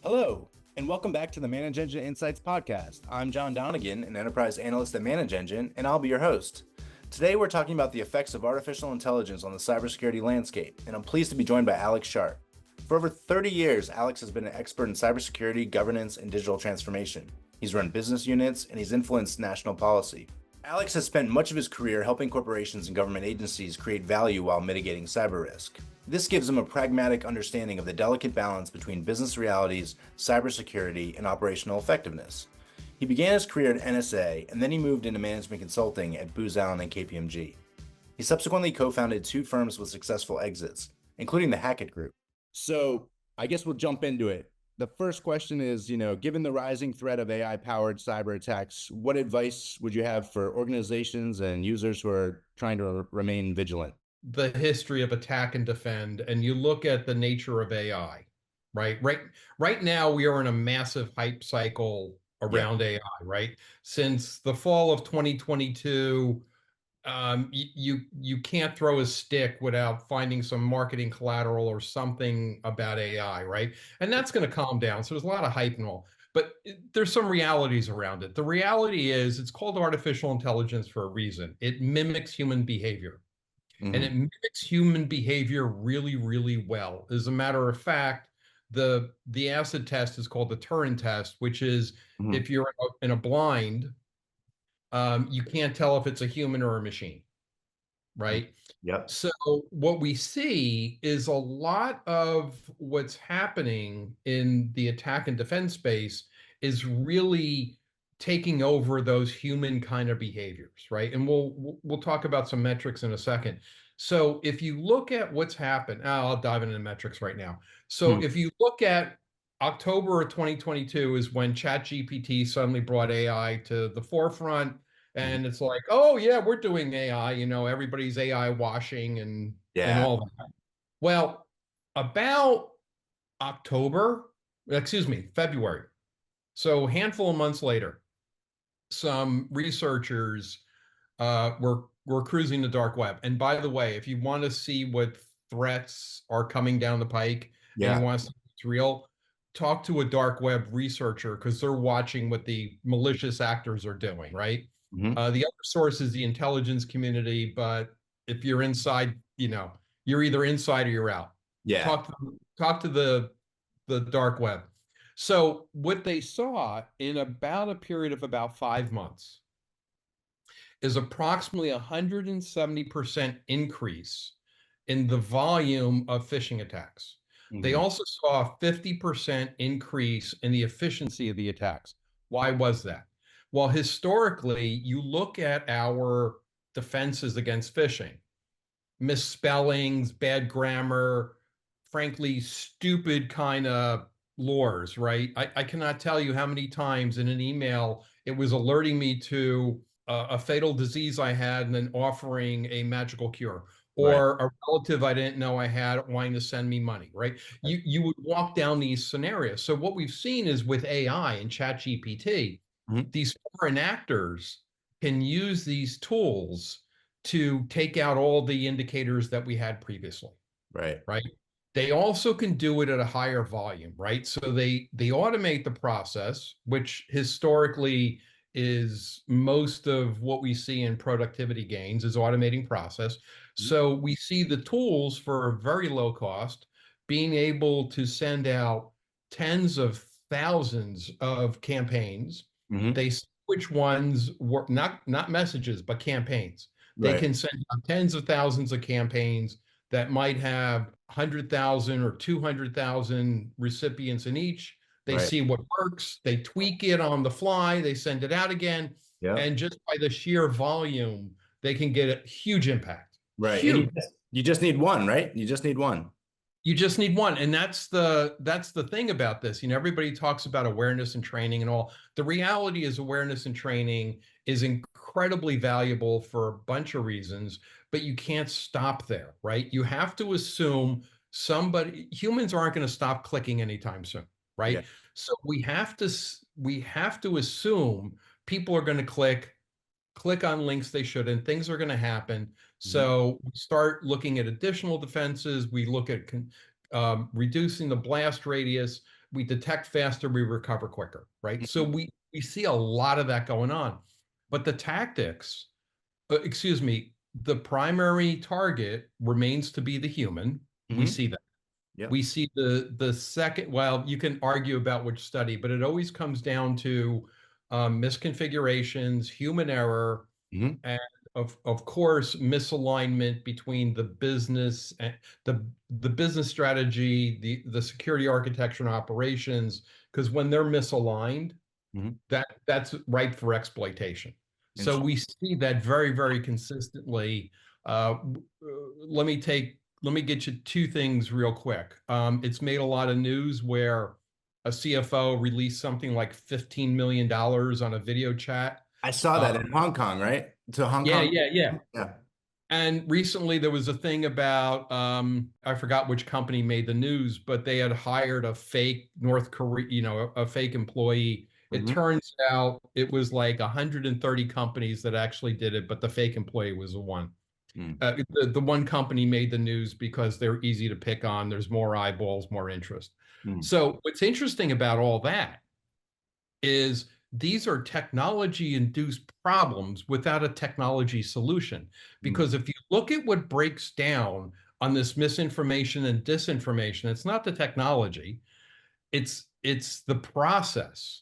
Hello, and welcome back to the Manage Engine Insights podcast. I'm John Donegan, an enterprise analyst at Manage Engine, and I'll be your host. Today, we're talking about the effects of artificial intelligence on the cybersecurity landscape, and I'm pleased to be joined by Alex Sharpe. For over 30 years, Alex has been an expert in cybersecurity, governance, and digital transformation. He's run business units, and he's influenced national policy. Alex has spent much of his career helping corporations and government agencies create value while mitigating cyber risk. This gives him a pragmatic understanding of the delicate balance between business realities, cybersecurity, and operational effectiveness. He began his career at NSA, and then he moved into management consulting at Booz Allen and KPMG. He subsequently co-founded 2 firms with successful exits, including the Hackett Group. So I guess we'll jump into it. The first question is, given the rising threat of AI-powered cyber attacks, what advice would you have for organizations and users who are trying to remain vigilant? The history of attack and defend, and you look at the nature of AI, right? Right now, we are in a massive hype cycle around AI, right? Since the fall of 2022, you can't throw a stick without finding some marketing collateral or something about AI, right? And that's going to calm down. So there's a lot of hype and all, but there's some realities around it. The reality is it's called artificial intelligence for a reason. It mimics human behavior. And it mimics human behavior really, really well. As a matter of fact, the acid test is called the Turing test, which is if you're in a blind, you can't tell if it's a human or a machine, right? Yep. So what we see is a lot of what's happening in the attack and defense space is really taking over those human kind of behaviors, right? And we'll talk about some metrics in a second. So if you look at what's happened, I'll dive into the metrics right now. So if you look at October of 2022 is when ChatGPT suddenly brought AI to the forefront. And it's like, oh yeah, we're doing AI, everybody's AI washing and all that. Well, about February. So a handful of months later, some researchers were cruising the dark web. And by the way, if you want to see what threats are coming down the pike and you want to see what's real, talk to a dark web researcher because they're watching what the malicious actors are doing, right? The other source is the intelligence community, but if you're inside, you're either inside or you're out. Yeah. Talk to the dark web. So what they saw in about a period of about 5 months is approximately 170% increase in the volume of phishing attacks. They also saw a 50% increase in the efficiency of the attacks. Why was that? Well, historically, you look at our defenses against phishing, misspellings, bad grammar, frankly, stupid kind of lures, right? I cannot tell you how many times in an email it was alerting me to a fatal disease I had and then offering a magical cure, or a relative I didn't know I had wanting to send me money, right? You would walk down these scenarios. So what we've seen is with AI and ChatGPT, these foreign actors can use these tools to take out all the indicators that we had previously. Right. They also can do it at a higher volume, right? So they automate the process, which historically is most of what we see in productivity gains is automating process. So we see the tools for a very low cost being able to send out tens of thousands of campaigns. They see which ones were not messages, but campaigns. They can send out tens of thousands of campaigns that might have 100,000 or 200,000 recipients in each. They see what works, they tweak it on the fly, they send it out again. And just by the sheer volume, they can get a huge impact. Right. And you just need one, right? You just need one. You just need one. And that's the thing about this. Everybody talks about awareness and training and all. The reality is awareness and training is incredibly valuable for a bunch of reasons, but you can't stop there, right? You have to assume humans aren't going to stop clicking anytime soon, right? So we have to assume people are going to click click on links they shouldn't. Things are going to happen. Mhm. So we start looking at additional defenses. We look at reducing the blast radius. We detect faster. We recover quicker, right? So Mhm. we see a lot of that going on. But the tactics, excuse me, the primary target remains to be the human. We Mhm. see that. Yep. We see the second, well, you can argue about which study, but it always comes down to misconfigurations, human error, Mhm. and of course misalignment between the business and the business strategy, the security architecture and operations. Because when they're misaligned, Mhm. that's ripe for exploitation. So Interesting. we see that very, very consistently. Let me get you two things real quick. It's made a lot of news where a CFO released something like $15 million on a video chat. I saw that in Um, Hong Kong, right? To Hong yeah, Kong. yeah, yeah. Yeah. And recently there was a thing about I forgot which company made the news, but they had hired a fake North Korea, a fake employee. It Mhm. turns out it was like 130 companies that actually did it, but the fake employee was the one. Mm. The one company made the news because they're easy to pick on. There's more eyeballs, more interest. Mm. So what's interesting about all that is these are technology induced problems without a technology solution. Mm. Because if you look at what breaks down on this misinformation and disinformation, it's not the technology, it's the process,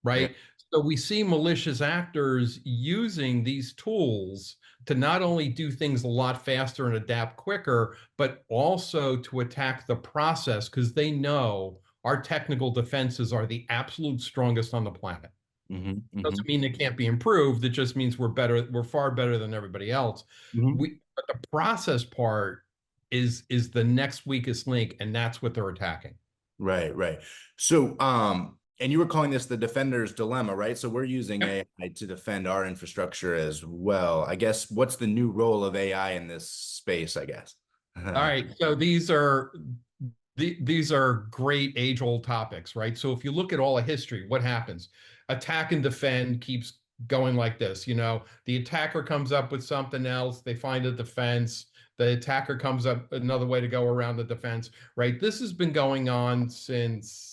Yeah. right? So we see malicious actors using these tools to not only do things a lot faster and adapt quicker, but also to attack the process because they know our technical defenses are the absolute strongest on the planet. Mhm. Mhm. Doesn't mean they can't be improved. It just means we're better, we're far better than everybody else. Mhm. But the process part is the next weakest link, and that's what they're attacking. Right, right. So, and you were calling this the defender's dilemma, right? So we're using AI to defend our infrastructure as well. I guess what's the new role of AI in this space, I guess? All right, so these are great age-old topics, right? So if you look at all of history, what happens? Attack and defend keeps going like this. The attacker comes up with something else, they find a defense, the attacker comes up another way to go around the defense, right? This has been going on since,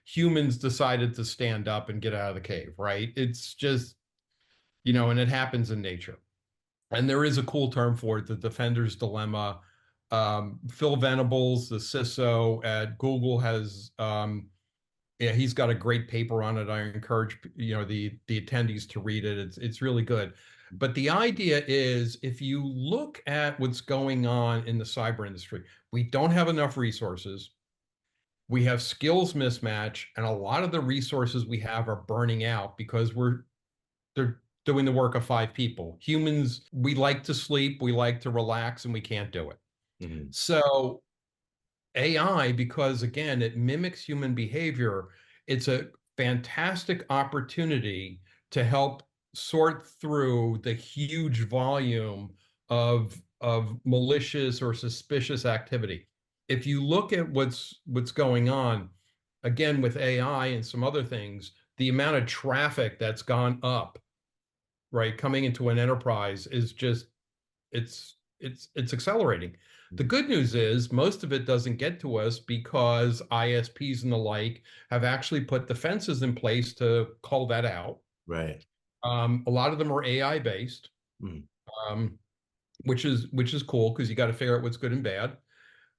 humans decided to stand up and get out of the cave, right? It's just, and it happens in nature. And there is a cool term for it, the defender's dilemma. Phil Venables, the CISO at Google, yeah, he's got a great paper on it. I encourage the attendees to read it. It's really good. But the idea is, if you look at what's going on in the cyber industry, we don't have enough resources. We have skills mismatch, and a lot of the resources we have are burning out because they're doing the work of five people. Humans, we like to sleep, we like to relax, and we can't do it. Mhm. So AI, because again, it mimics human behavior, it's a fantastic opportunity to help sort through the huge volume of malicious or suspicious activity. If you look at what's going on, again with AI and some other things, the amount of traffic that's gone up, right, coming into an enterprise is just it's accelerating. The Mhm. good news is most of it doesn't get to us because ISPs and the like have actually put defenses in place to call that out. Right. A lot of them are AI based, Mhm. um, which is cool because you got to figure out what's good and bad.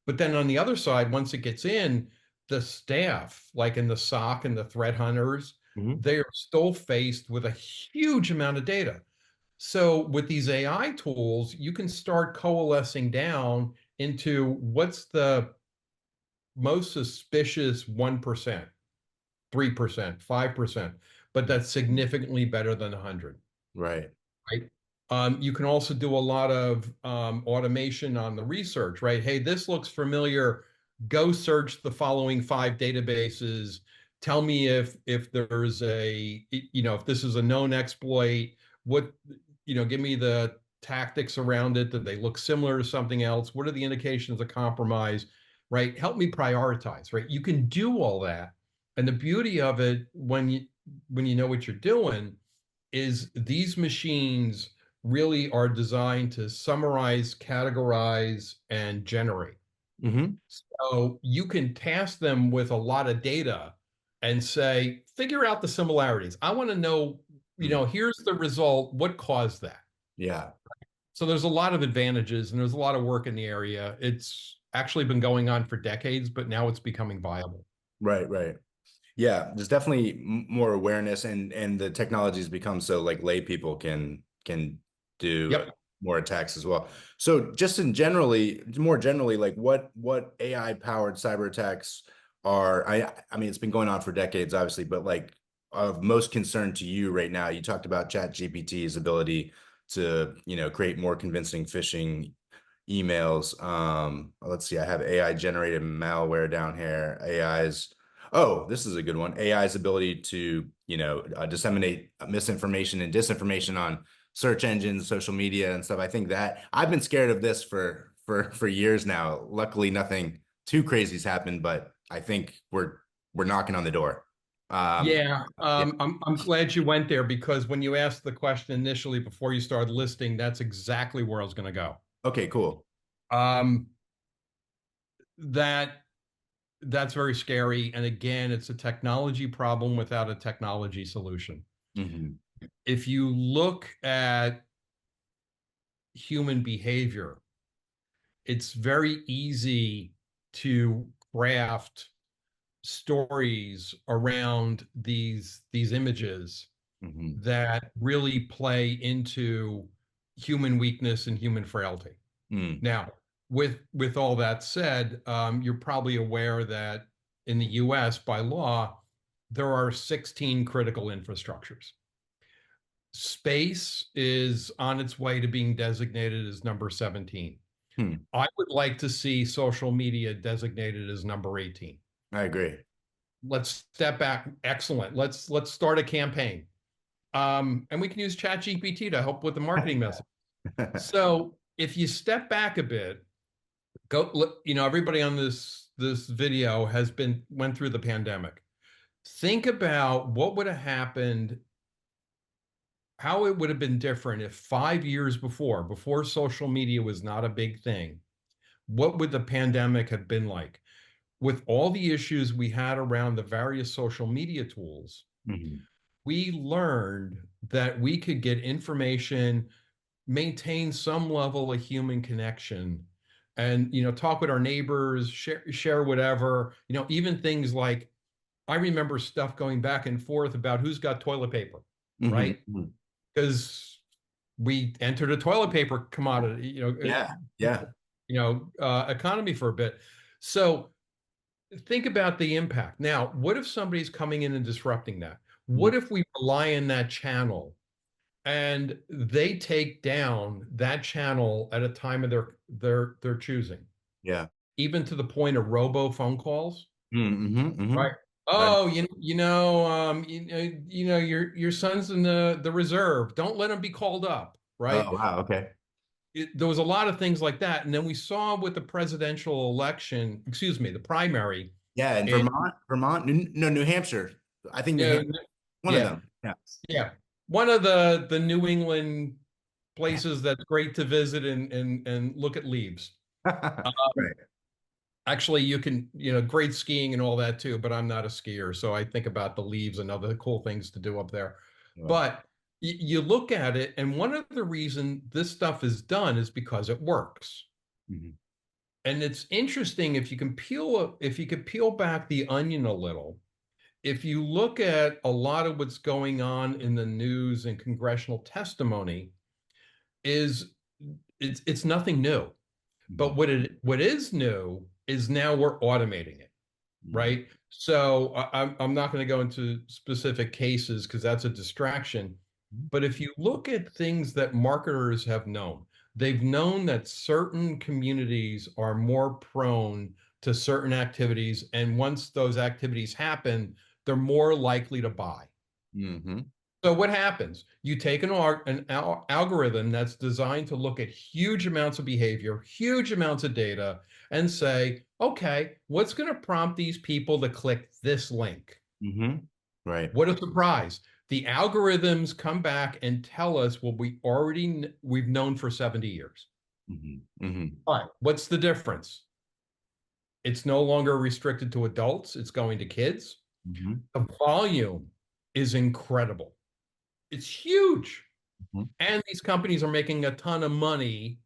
But then on the other side, once it gets in, the staff, like in the SOC and the threat hunters, Mhm. they are still faced with a huge amount of data. So with these AI tools, you can start coalescing down into what's the most suspicious 1%, 3%, 5%, but that's significantly better than 100, Right. right? You can also do a lot of automation on the research, right? Hey, this looks familiar. Go search the following five databases. Tell me if there's if this is a known exploit, what, give me the tactics around it. Did they look similar to something else? What are the indications of compromise, right? Help me prioritize, right? You can do all that. And the beauty of it when you know what you're doing is these machines really are designed to summarize, categorize, and generate. Mm-hmm. So you can task them with a lot of data and say, figure out the similarities. I want to know, here's the result. What caused that? Yeah. So there's a lot of advantages and there's a lot of work in the area. It's actually been going on for decades, but now it's becoming viable. Right. Right. Yeah, there's definitely more awareness, and the technology's become so like lay people can do Yep. more attacks as well. So just more generally, like what AI powered cyber attacks are, I mean it's been going on for decades, obviously, but like of most concern to you right now, you talked about ChatGPT's ability to, create more convincing phishing emails. Let's see, I have AI generated malware down here. Oh, this is a good one. AI's ability to, disseminate misinformation and disinformation on search engines, social media, and stuff. I think that I've been scared of this for years now. Luckily, nothing too crazy's happened, but I think we're knocking on the door. Um, Yeah, yeah. I'm glad you went there because when you asked the question initially before you started listing, that's exactly where I was going to go. Okay, cool. Um, that that's very scary. And again, it's a technology problem without a technology solution. Hmm. If you look at human behavior, it's very easy to craft stories around these images Hmm. that really play into human weakness and human frailty. Mm. Now, with all that said, you're probably aware that in the U.S. by law, there are 16 critical infrastructures. Space is on its way to being designated as number 17. Hmm. I would like to see social media designated as number 18. I agree. Let's step back. Excellent. Let's start a campaign. And we can use ChatGPT to help with the marketing message. So if you step back a bit, go look, everybody on this video went through the pandemic. Think about what would have happened, how it would have been different if 5 years before social media was not a big thing. What would the pandemic have been like? With all the issues we had around the various social media tools, Mhm. we learned that we could get information, maintain some level of human connection, and talk with our neighbors, share whatever, even things like I remember stuff going back and forth about who's got toilet paper, Mhm. right? Mhm. Because we entered a toilet paper commodity, Yeah. Yeah. economy for a bit. So think about the impact. Now, what if somebody's coming in and disrupting that? Mhm. What if we rely on that channel and they take down that channel at a time of their choosing, Yeah. even to the point of robo phone calls, Mhm. right? Mhm. Right. Oh, your son's in the reserve. Don't let him be called up, right? Oh, wow. Okay. There was a lot of things like that, and then we saw with the presidential election, excuse me, the primary, Yeah. In and Vermont, no, New Hampshire. I think New uh, Hampshire, one of yeah, them. Yeah. yeah, one of the New England places that's great to visit and look at leaves. Right. Actually, you can, great skiing and all that too, but I'm not a skier, so I think about the leaves and other cool things to do up there. Well, But you look at it, and one of the reason this stuff is done is because it works. mhm. And it's interesting if you could peel back the onion a little. If you look at a lot of what's going on in the news and congressional testimony, is it's nothing new. But Mhm. what is new is now we're automating it, Mhm. right? So I'm not going to go into specific cases because that's a distraction. But if you look at things that marketers have known, they've known that certain communities are more prone to certain activities, and once those activities happen, they're more likely to buy. Mhm. So what happens? You take an algorithm that's designed to look at huge amounts of behavior, huge amounts of data, and say, okay, what's going to prompt these people to click this link? Mhm. Right. What a surprise. The algorithms come back and tell us what we've known for 70 years. All right, what's the difference? It's no longer restricted to adults, it's going to kids. The volume is incredible. It's huge. And these companies are making a ton of money,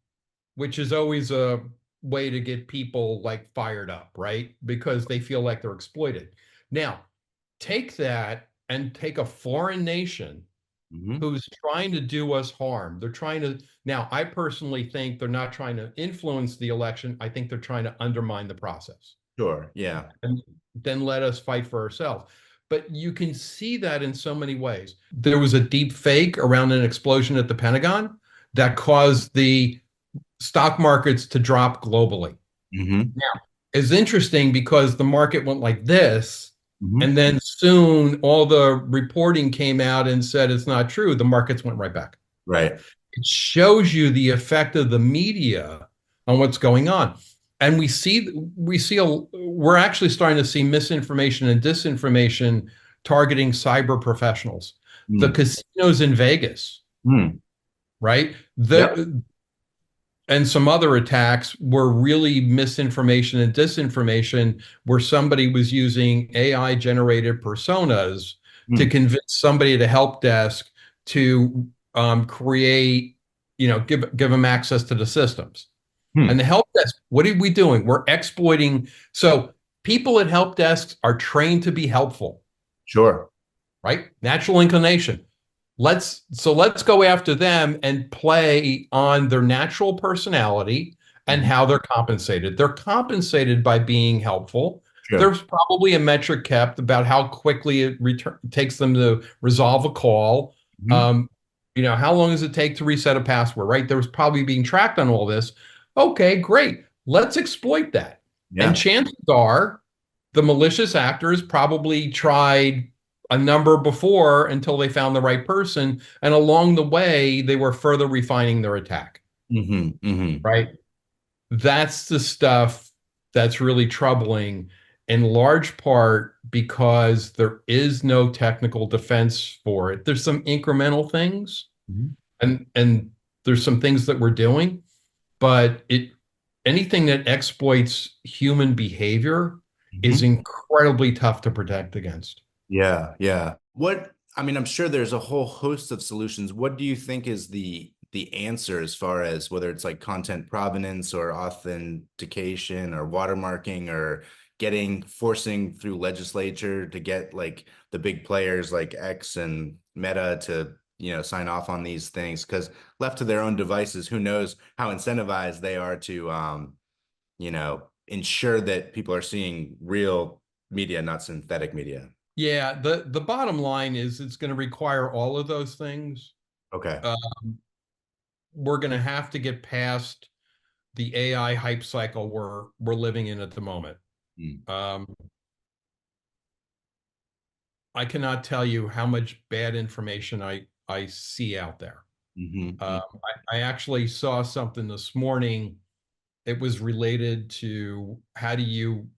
which is always a way to get people like fired up, right? Because they feel like they're exploited. Now, take that and take a foreign nation who's trying to do us harm. They're trying to, now, I personally think they're not trying to influence the election. I think they're trying to undermine the process. Sure. Yeah. And then let us fight for ourselves. But you can see that in so many ways. There was a deep fake around an explosion at the Pentagon that caused the stock markets to drop globally. Now, it's interesting because the market went like this, and then soon all the reporting came out and said it's not true. The markets went right back. Right. It shows you the effect of the media on what's going on. And we're actually starting to see misinformation and disinformation targeting cyber professionals. The casinos in Vegas, right? And some other attacks were really misinformation and disinformation where somebody was using AI generated personas to convince somebody at a help desk to create, give them access to the systems. And the help desk, what are we doing? We're exploiting. So people at help desks are trained to be helpful. Sure. Right? Natural inclination. Let's go after them and play on their natural personality and how they're compensated. They're compensated by being helpful. Sure. There's probably a metric kept about how quickly it takes them to resolve a call. How long does it take to reset a password, right? There was probably being tracked on all this. Okay, great. Let's exploit that. Yeah. And chances are the malicious actors probably tried a number before until they found the right person. And along the way, they were further refining their attack. Right? That's the stuff that's really troubling, in large part because there is no technical defense for it. There's some incremental things, and there's some things that we're doing, but anything that exploits human behavior is incredibly tough to protect against. Yeah, yeah. I'm sure there's a whole host of solutions. What do you think is the answer as far as whether it's like content provenance or authentication or watermarking or forcing through legislature to get like the big players like X and Meta to, sign off on these things? Because left to their own devices, who knows how incentivized they are to, ensure that people are seeing real media, not synthetic media. Yeah, the bottom line is it's going to require all of those things. Okay. We're going to have to get past the AI hype cycle we're living in at the moment. I cannot tell you how much bad information I see out there. I actually saw something this morning. It was related to how do you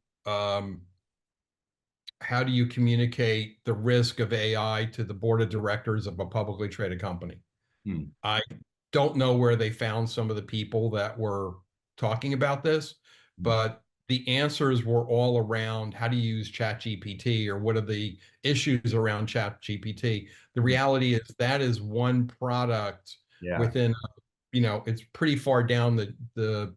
communicate the risk of AI to the board of directors of a publicly traded company? I don't know where they found some of the people that were talking about this, but the answers were all around how to use ChatGPT or what are the issues around ChatGPT. The reality is that is one product within, it's pretty far down the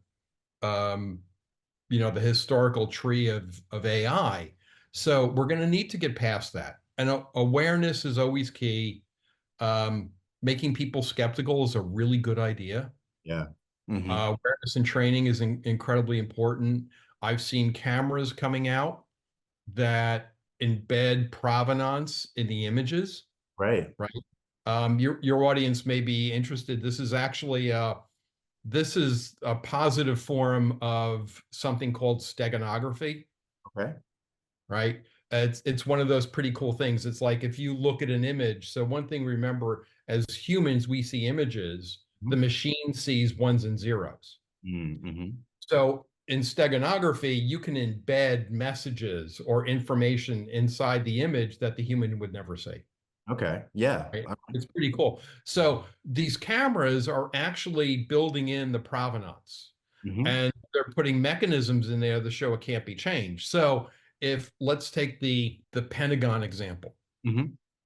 historical tree of AI. So we're going to need to get past that. And awareness is always key. Making people skeptical is a really good idea. Yeah. Awareness and training is incredibly important. I've seen cameras coming out that embed provenance in the images. Right. Your audience may be interested. This is actually a positive form of something called steganography. Okay. Right. It's one of those pretty cool things. It's like if you look at an image. So one thing, remember, as humans, we see images. The machine sees ones and zeros. So in steganography, you can embed messages or information inside the image that the human would never see. Okay. Yeah. Right? It's pretty cool. So these cameras are actually building in the provenance, Mm-hmm. and they're putting mechanisms in there to show it can't be changed. So if let's take the Pentagon example. Mm-hmm.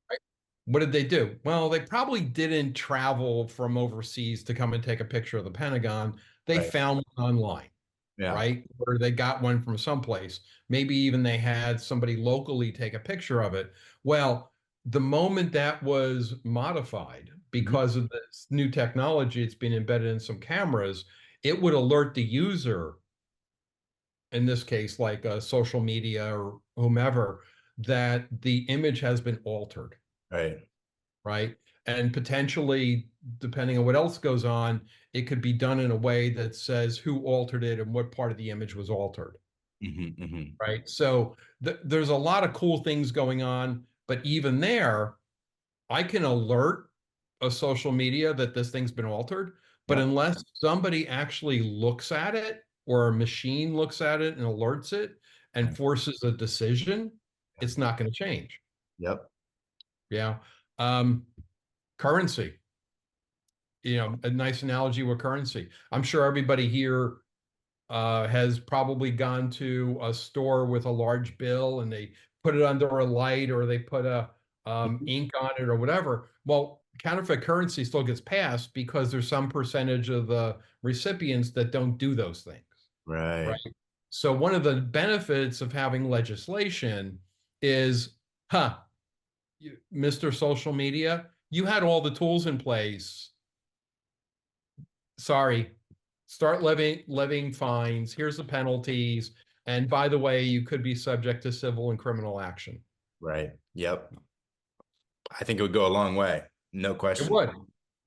Right? What did they do? Well, they probably didn't travel from overseas to come and take a picture of the Pentagon. They Right. found one online, Yeah. right? Or they got one from someplace. Maybe even they had somebody locally take a picture of it. Well, the moment that was modified Mm-hmm. because of this new technology, it's been embedded in some cameras, it would alert the user, in this case, like social media or whomever, that the image has been altered, Right. right? And potentially, depending on what else goes on, it could be done in a way that says who altered it and what part of the image was altered, Mm-hmm. Mm-hmm. right? So there's a lot of cool things going on, but even there, I can alert a social media that this thing's been altered, but Yep. unless somebody actually looks at it or a machine looks at it and alerts it and Right. forces a decision, it's not going to change. Yep. Yeah. Um, Currency, a nice analogy with currency. I'm sure everybody here has probably gone to a store with a large bill and they put it under a light or they put a Mhm. ink on it or whatever. Well, counterfeit currency still gets passed because there's some percentage of the recipients that don't do those things, right? Right. So one of the benefits of having legislation is, Mr. Social Media, you had all the tools in place. Sorry, start levying fines. Here's the penalties. And by the way, you could be subject to civil and criminal action. Right. Yep. I think it would go a long way. No It question. would.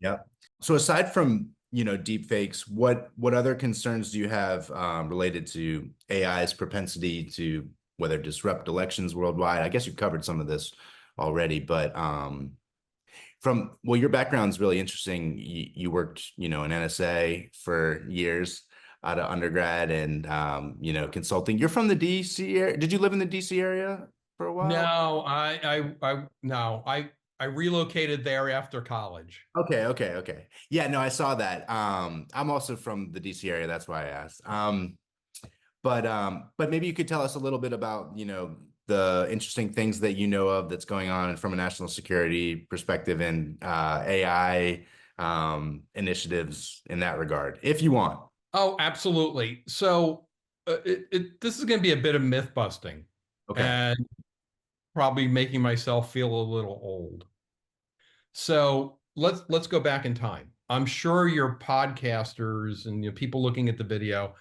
Yep. So aside from, deep fakes, what other concerns do you have related to AI's propensity to whether disrupt elections worldwide? I guess you've covered some of this already, but your background's really interesting. You worked, in NSA for years out of undergrad and consulting. You're from the DC area. Did you live in the DC area for a while? No, no, I relocated there after college. Okay, okay, okay. Yeah, no, I saw that. I'm also from the DC area, that's why I asked. But maybe you could tell us a little bit about, the interesting things that you know of that's going on from a national security perspective and AI initiatives in that regard, if you want. Oh, absolutely. So this is going to be a bit of myth busting Okay. and probably making myself feel a little old. So let's go back in time. I'm sure your podcasters and people looking at the video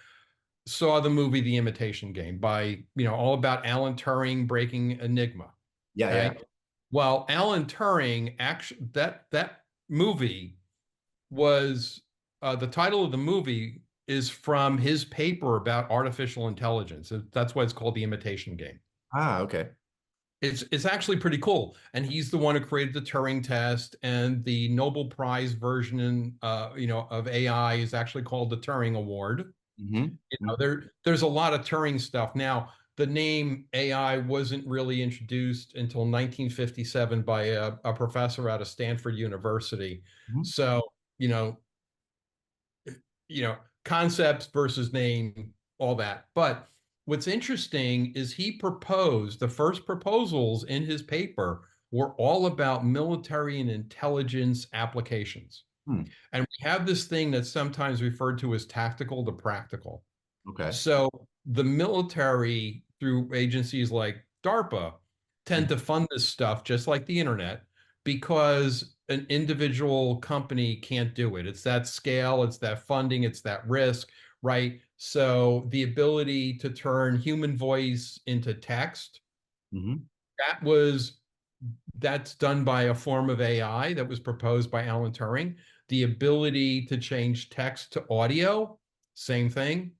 saw the movie The Imitation Game by, all about Alan Turing breaking Enigma. Yeah, yeah. Okay. Well, Alan Turing actually that movie was the title of the movie is from his paper about artificial intelligence. That's why it's called The Imitation Game. Ah, okay. It's actually pretty cool. And he's the one who created the Turing test, and the Nobel Prize version of AI is actually called the Turing Award. Mm-hmm. There's a lot of Turing stuff. Now, the name AI wasn't really introduced until 1957 by a professor out of Stanford University. Mm-hmm. So, you know, concepts versus name, all that. But what's interesting is he proposed the first proposals in his paper were all about military and intelligence applications. Hmm. And we have this thing that's sometimes referred to as tactical to practical. Okay. So the military, through agencies like DARPA, tend Mhm. to fund this stuff just like the internet because an individual company can't do it. It's that scale, it's that funding, it's that risk, right? So the ability to turn human voice into text, Mhm. that was that's done by a form of AI that was proposed by Alan Turing. The ability to change text to audio, same thing.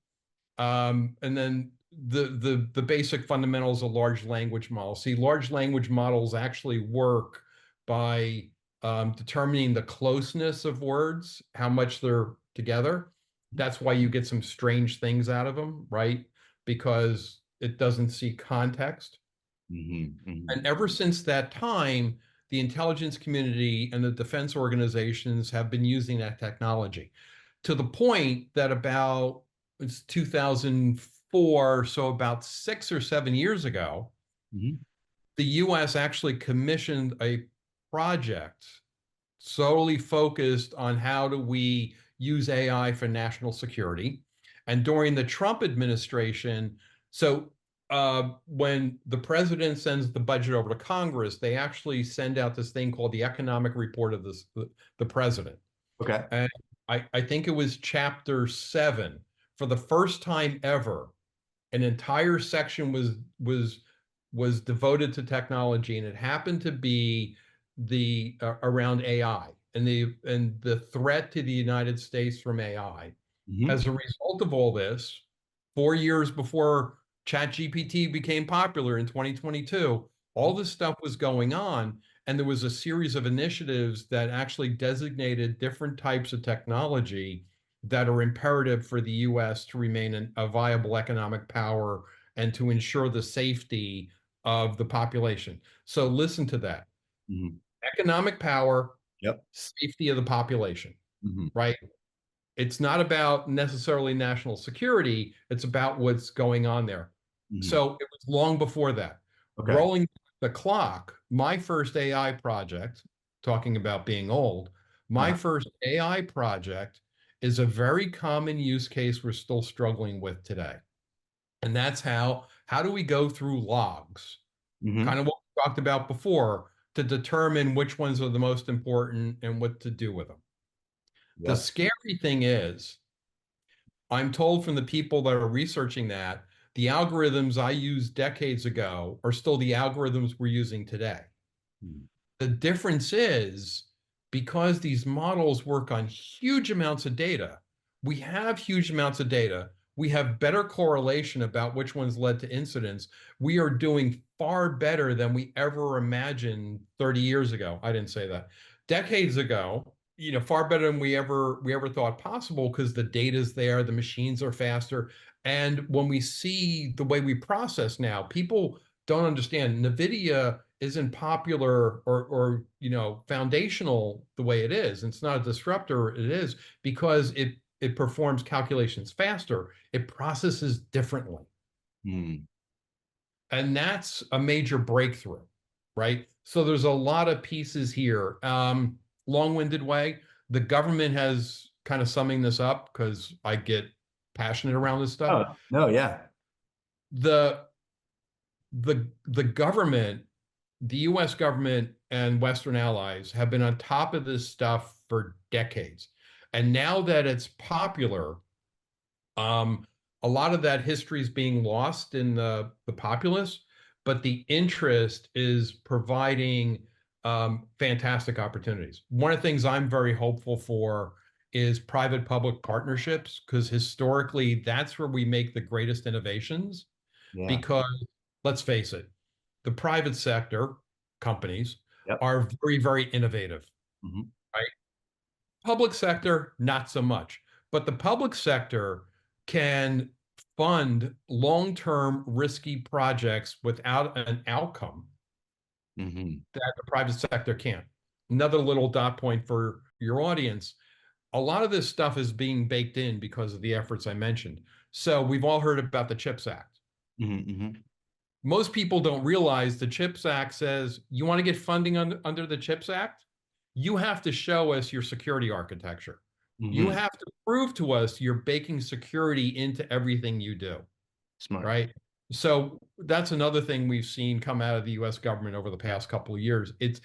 And then the basic fundamentals of large language models. See, large language models actually work by determining the closeness of words, how much they're together. That's why you get some strange things out of them, right? Because it doesn't see context. Mhm. Mhm. And ever since that time, the intelligence community and the defense organizations have been using that technology to the point that about it's 2004, so about 6 or 7 years ago, Mhm. the US actually commissioned a project solely focused on how do we use AI for national security. And during the Trump administration, so when the president sends the budget over to Congress, they actually send out this thing called the economic report of the president. Okay. And I think it was chapter 7. For the first time ever, an entire section was devoted to technology, and it happened to be the around AI and the threat to the United States from AI. Mhm. As a result of all this, 4 years before ChatGPT became popular in 2022, all this stuff was going on, and there was a series of initiatives that actually designated different types of technology that are imperative for the US to remain a viable economic power and to ensure the safety of the population. So listen to that. Mhm. Economic power, Yep. safety of the population, Mhm. right? It's not about necessarily national security, it's about what's going on there. Mhm. So it was long before that. Okay. Rolling the clock, my first AI project, talking about being old, my Uh-huh. first AI project is a very common use case we're still struggling with today. And that's how do we go through logs, kind Mhm. of what we talked about before, to determine which ones are the most important and what to do with them. The Yep. scary thing is, I'm told from the people that are researching that the algorithms I used decades ago are still the algorithms we're using today. Mhm. The difference is because these models work on huge amounts of data, we have huge amounts of data. We have better correlation about which ones led to incidents. We are doing far better than we ever imagined 30 years ago. I didn't say that. Decades ago, far better than we ever thought possible because the data's there, the machines are faster. And when we see the way we process now, people don't understand. NVIDIA isn't popular or foundational the way it is. It's not a disruptor. It is because it performs calculations faster. It processes differently, Mhm. and that's a major breakthrough, right? So there's a lot of pieces here. Long-winded way. The government has kind of summing this up because I get passionate around this stuff. Oh, no, yeah. The the government, the US government and Western allies have been on top of this stuff for decades. And now that it's popular, um, a lot of that history is being lost in the populace, but the interest is providing fantastic opportunities. One of the things I'm very hopeful for is private-public partnerships, because historically, that's where we make the greatest innovations. Yeah. Because let's face it, the private sector companies Yep. are very, very innovative, Mhm. right? Public sector, not so much. But the public sector can fund long-term risky projects without an outcome Mhm. that the private sector can't. Another little dot point for your audience. A lot of this stuff is being baked in because of the efforts I mentioned. So we've all heard about the CHIPS Act. Mhm. Mhm. Most people don't realize the CHIPS Act says you want to get funding under the CHIPS Act, you have to show us your security architecture. You Mhm. have to prove to us you're baking security into everything you do, Smart. right? So that's another thing we've seen come out of the US government over the past couple of years. It's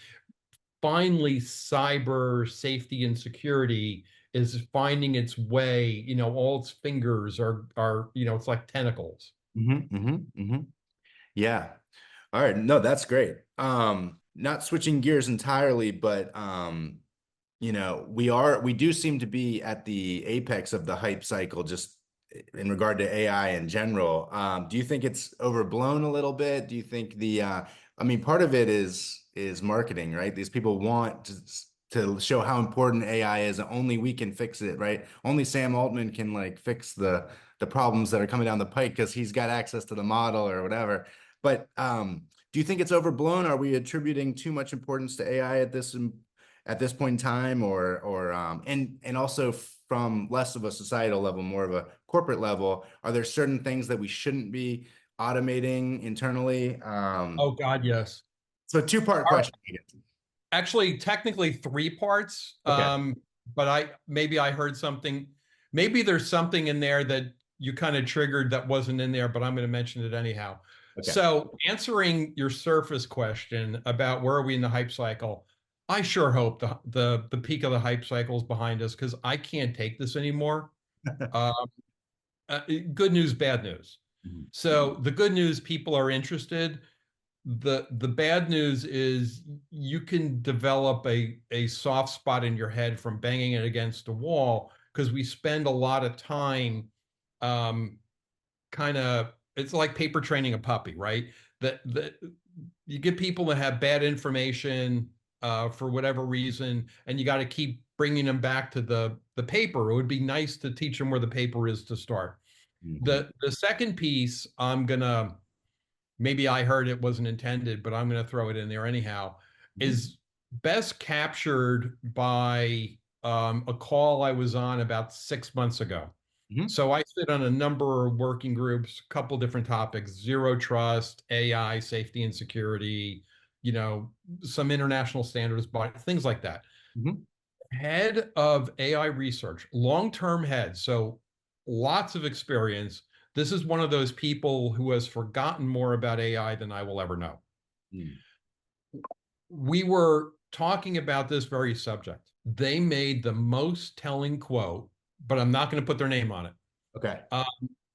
finally cyber safety and security is finding its way, all its fingers are, it's like tentacles. Mhm. Mhm. Mhm. Yeah. All right. No, that's great. Not switching gears entirely, but we do seem to be at the apex of the hype cycle just in regard to AI in general. Do you think it's overblown a little bit? Do you think I mean, part of it is marketing, right? These people want to show how important AI is. Only we can fix it, right? Only Sam Altman can like fix the problems that are coming down the pike because he's got access to the model or whatever. But Do you think it's overblown? Are we attributing too much importance to AI at this point in time, and also from less of a societal level, more of a corporate level? Are there certain things that we shouldn't be automating internally? Oh God, yes. So two-part All right. question, I guess. Actually, technically three parts. Okay. But maybe I heard something. Maybe there's something in there that you kind of triggered that wasn't in there, but I'm going to mention it anyhow. Okay. So answering your surface question about where are we in the hype cycle, I sure hope the peak of the hype cycle is behind us because I can't take this anymore. Um, Good news, bad news. Mhm. So the good news, people are interested. The bad news is you can develop a soft spot in your head from banging it against a wall because we spend a lot of time kind of it's like paper training a puppy, right? That you get people that have bad information for whatever reason, and you got to keep bringing them back to the paper. It would be nice to teach them where the paper is to start. Mhm. The second piece, I'm gonna maybe I heard it wasn't intended, but I'm gonna throw it in there anyhow, Mhm. is best captured by a call I was on about 6 months ago. Mhm. So I sit on a number of working groups, a couple different topics, zero trust, AI, safety and security, some international standards, but things like that. Mhm. Head of AI research, long-term head, so lots of experience. This is one of those people who has forgotten more about AI than I will ever know. Mhm. We were talking about this very subject. They made the most telling quote, but I'm not going to put their name on it. Okay. Um,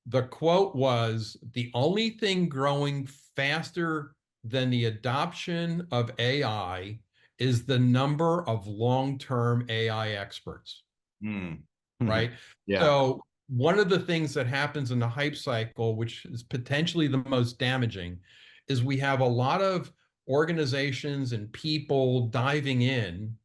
the quote was, "The only thing growing faster than the adoption of AI is the number of long-term AI experts," Mhm. Mhm. right? Yeah. So one of the things that happens in the hype cycle, which is potentially the most damaging, is we have a lot of organizations and people diving in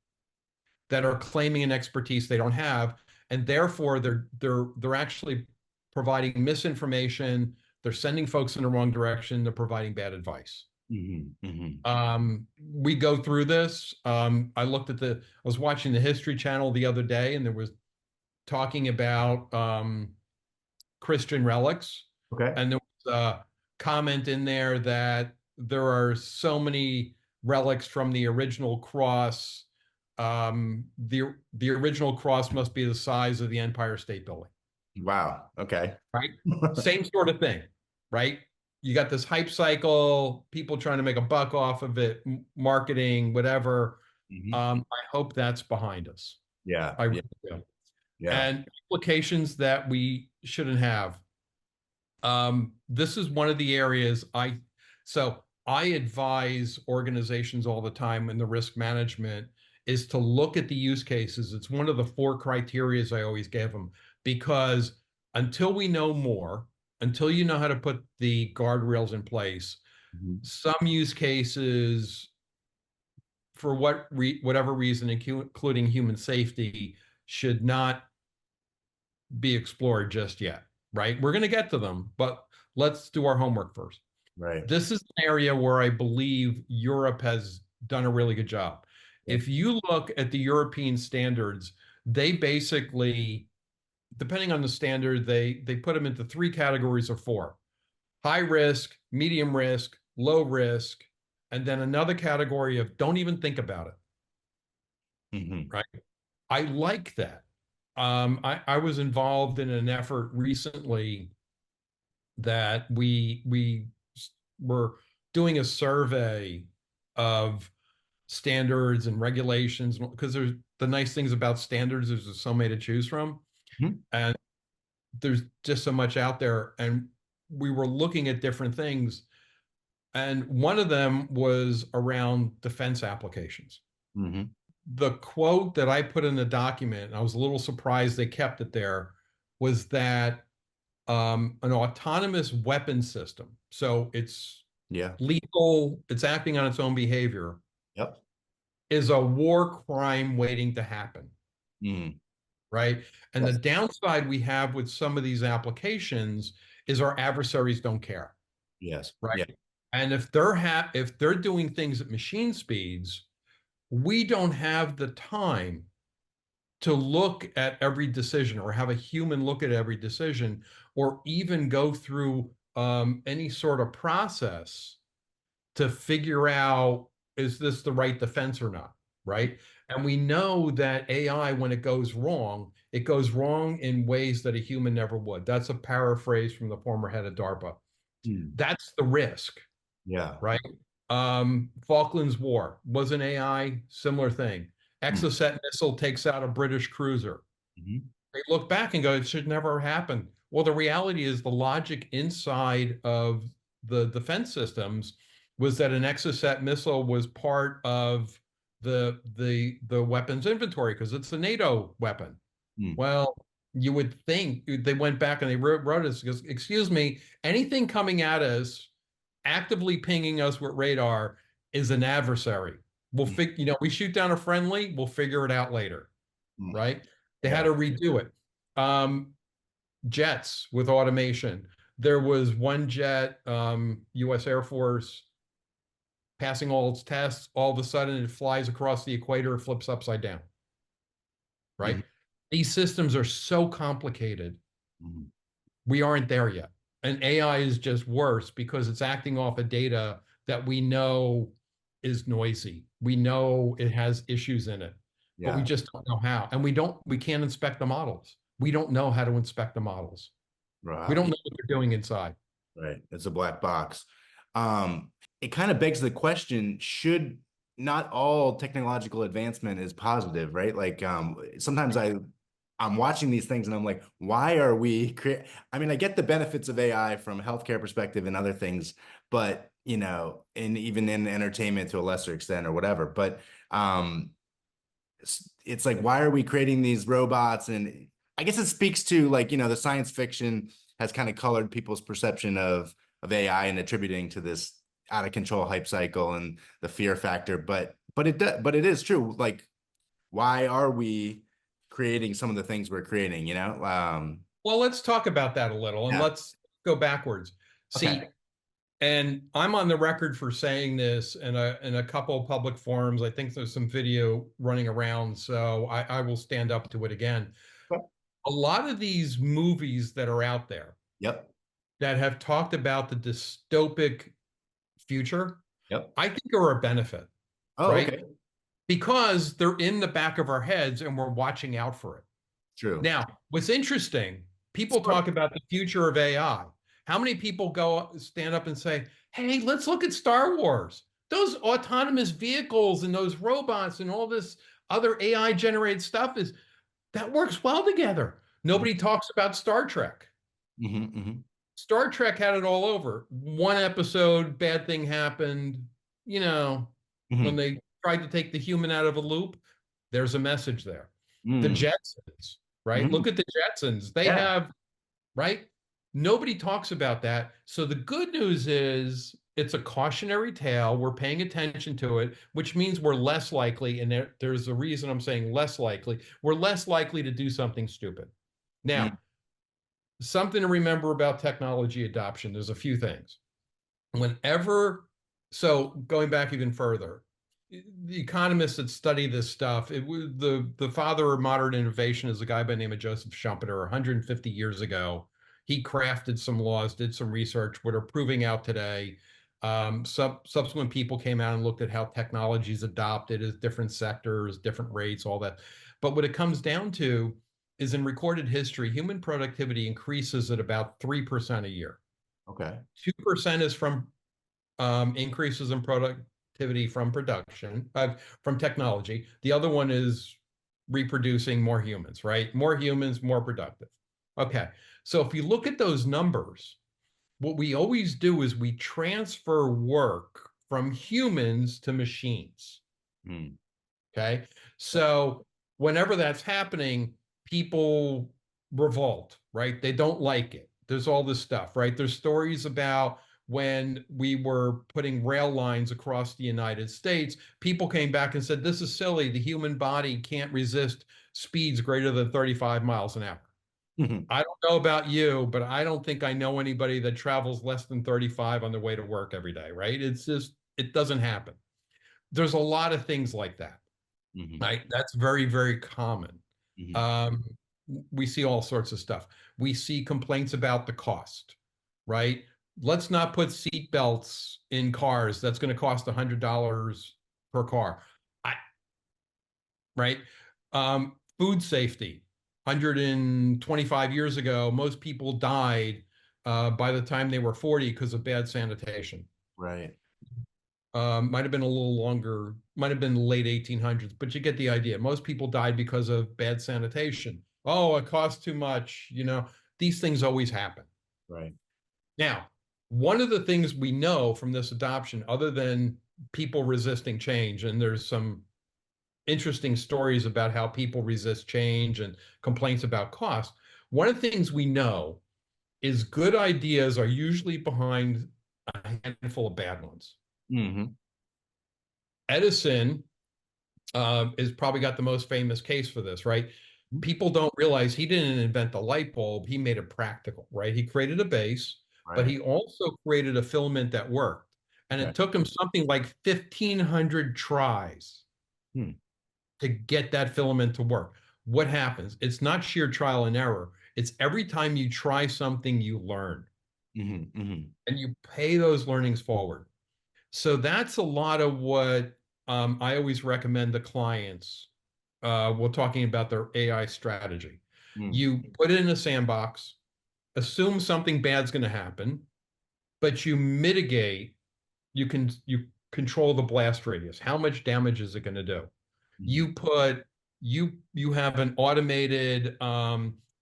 that are claiming an expertise they don't have, and therefore they're actually providing misinformation. They're sending folks in the wrong direction. They're providing bad advice. Mhm. Mhm. We go through this. I was watching the History Channel the other day, and there was talking about Christian relics, Okay. and there was a comment in there that there are so many relics from the original cross. The original cross must be the size of the Empire State Building, Wow. Okay. right? Same sort of thing, right? You got this hype cycle, people trying to make a buck off of it, marketing, whatever. Mhm. I hope that's behind us. Yeah. I Yeah. really do. Yeah. And applications that we shouldn't have. This is one of the areas so I advise organizations all the time in the risk management is to look at the use cases. It's one of the four criterias I always give them because until we know more, until you know how to put the guardrails in place, Mhm. some use cases, for whatever reason, including human safety, should not be explored just yet, right? We're going to get to them, but let's do our homework first. Right. This is an area where I believe Europe has done a really good job. Yep. If you look at the European standards, they basically, depending on the standard, they put them into three categories or four: high risk, medium risk, low risk, and then another category of don't even think about it, Mhm. right? I like that. I was involved in an effort recently that we were doing a survey of standards and regulations because there's the nice things about standards is there's so many to choose from, Mhm. and there's just so much out there, and we were looking at different things, and one of them was around defense applications. Mhm. The quote that I put in the document, and I was a little surprised they kept it there, was that an autonomous weapon system, so it's Yeah. lethal, it's acting on its own behavior, Yep. is a war crime waiting to happen, Mhm. right? And the Yes. downside we have with some of these applications is our adversaries don't care, Yes. right? Yeah. And if they're doing things at machine speeds, we don't have the time to look at every decision or have a human look at every decision or even go through any sort of process to figure out, is this the right defense or not, right? And we know that AI, when it goes wrong in ways that a human never would. That's a paraphrase from the former head of DARPA. Hmm. That's the risk, Yeah. right? Falklands War was an AI, similar thing. Hmm. Exocet missile takes out a British cruiser. Mhm. They look back and go, it should never happen. Well, the reality is the logic inside of the defense systems was that an Exocet missile was part of the weapons inventory because it's a NATO weapon. Hmm. Well, you would think they went back and they wrote this because, excuse me, anything coming at us, actively pinging us with radar is an adversary. Hmm. We shoot down a friendly, we'll figure it out later, Hmm. right? They had Yeah. to redo it. Um, Jets with automation. There was one jet, U.S. Air Force, passing all its tests. All of a sudden, it flies across the equator and flips upside down, Mhm. right? These systems are so complicated. Mhm. We aren't there yet. And AI is just worse because it's acting off of data that we know is noisy. We know it has issues in it, but we Yeah. just don't know how. And we can't inspect the models. We don't know how to inspect the models. We don't Right. know what they're doing inside. Right. It's a black box. Um, it kind of begs the question, should not all technological advancement is positive, right? Like sometimes I'm watching these things and I'm like, why are we I mean, I get the benefits of AI from a healthcare perspective and other things, but and even in entertainment to a lesser extent or whatever. But it's like, why are we creating these robots? And I guess it speaks to, like, the science fiction has kind of colored people's perception of AI and attributing to this out of control hype cycle and the fear factor. But it is true. Like, why are we creating some of the things we're creating? Well, let's talk about that a little and Yeah. let's go backwards. Okay. See, and I'm on the record for saying this in a couple of public forums. I think there's some video running around, so I will stand up to it again. A lot of these movies that are out there Yep. that have talked about the dystopic future, Yep. I think are a benefit, Oh, right? okay. Because they're in the back of our heads and we're watching out for it. True. Now, what's interesting, people Smart. talk about the future of AI. How many people stand up and say, hey, let's look at Star Wars? Those autonomous vehicles and those robots and all this other AI generated stuff that works well together. Mhm. Nobody talks about Star Trek. Mhm. Mhm. Star Trek had it all over. One episode, bad thing happened. You know, when Mhm. they tried to take the human out of a loop, there's a message there. The Mhm. Jetsons, right? Mhm. Look at the Jetsons. They Yeah. have, right? Nobody talks about that. So the good news is it's a cautionary tale. We're paying attention to it, which means we're less likely, and there's a reason I'm saying less likely. We're less likely to do something stupid. Mhm. Now, something to remember about technology adoption, there's a few things. Whenever, so going back even further, the economists that study this stuff, it was the father of modern innovation is a guy by the name of Joseph Schumpeter. 150 years ago, he crafted some laws, did some research, what are proving out today. Subsequent people came out and looked at how technology is adopted as different sectors, different rates, all that. But what it comes down to is in recorded history, human productivity increases at about 3% a year. Okay. 2% is from increases in productivity from production, from technology. The other one is reproducing more humans, right? More humans, more productive. Okay. So if you look at those numbers, what we always do is we transfer work from humans to machines. Mm. Okay. So whenever that's happening, people revolt, right? They don't like it. There's all this stuff, right? There's stories about when we were putting rail lines across the United States, people came back and said, this is silly. The human body can't resist speeds greater than 35 miles an hour. Mhm. I don't know about you, but I don't think I know anybody that travels less than 35 on their way to work every day, right? It's just, it doesn't happen. There's a lot of things like that, Mhm. right? That's very, very common. Mhm. Um, we see all sorts of stuff. We see complaints about the cost, right? Let's not put seat belts in cars. That's going to cost $100 per car. I, right? Food safety. 125 years ago, most people died by the time they were 40 because of bad sanitation. Right. Might have been a little longer, might have been the late 1800s, but you get the idea. Most people died because of bad sanitation. Oh, it costs too much. These things always happen. Right. Now, one of the things we know from this adoption, other than people resisting change, and there's some interesting stories about how people resist change and complaints about cost. One of the things we know is good ideas are usually behind a handful of bad ones. Mhm. Edison is probably got the most famous case for this, right? People don't realize he didn't invent the light bulb, he made it practical, right? He created a base, but Right. he also created a filament that worked. And Okay. it took him something like 1,500 tries Hmm. to get that filament to work. What happens? It's not sheer trial and error. It's every time you try something, you learn Mhm. Mhm. and you pay those learnings forward. So that's a lot of what I always recommend to clients. We're talking about their AI strategy. Mm. You put it in a sandbox, assume something bad's going to happen, but you mitigate. You control the blast radius. How much damage is it going to do? Mhm. You have an automated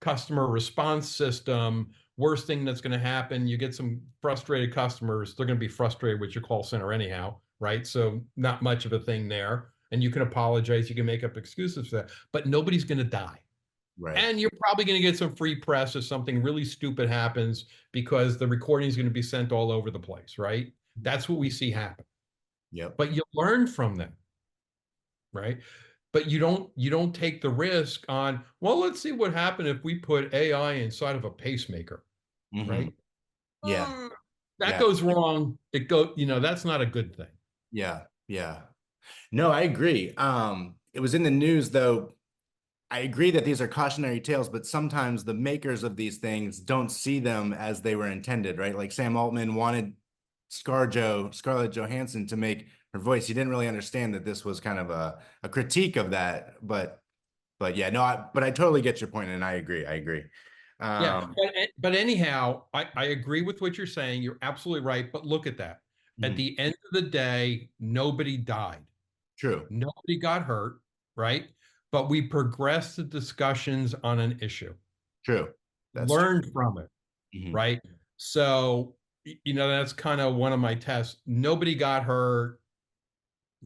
customer response system. Worst thing that's going to happen, you get some frustrated customers. They're going to be frustrated with your call center anyhow, right? So not much of a thing there. And you can apologize, you can make up excuses for that, but nobody's going to die. Right. And you're probably going to get some free press if something really stupid happens because the recording is going to be sent all over the place, right? That's what we see happen. Yep. But you learn from them, right? But you don't take the risk on, well, let's see what happened if we put AI inside of a pacemaker, Mhm. right? Yeah. That Yeah. goes wrong. That's not a good thing. Yeah. Yeah. No, I agree. It was in the news though. I agree that these are cautionary tales, but sometimes the makers of these things don't see them as they were intended, right? Like Sam Altman wanted Scarlett Johansson to make her voice. He didn't really understand that this was kind of a critique of that. But yeah, no, but I totally get your point, and I agree. I agree. Yeah, Um, but anyhow, I agree with what you're saying. You're absolutely right. But look at that. At mhm. the end of the day, nobody died. True. Nobody got hurt, right? But we progressed the discussions on an issue, True. That's true. learned from it, Mhm. right? So, that's kind of one of my tests. Nobody got hurt,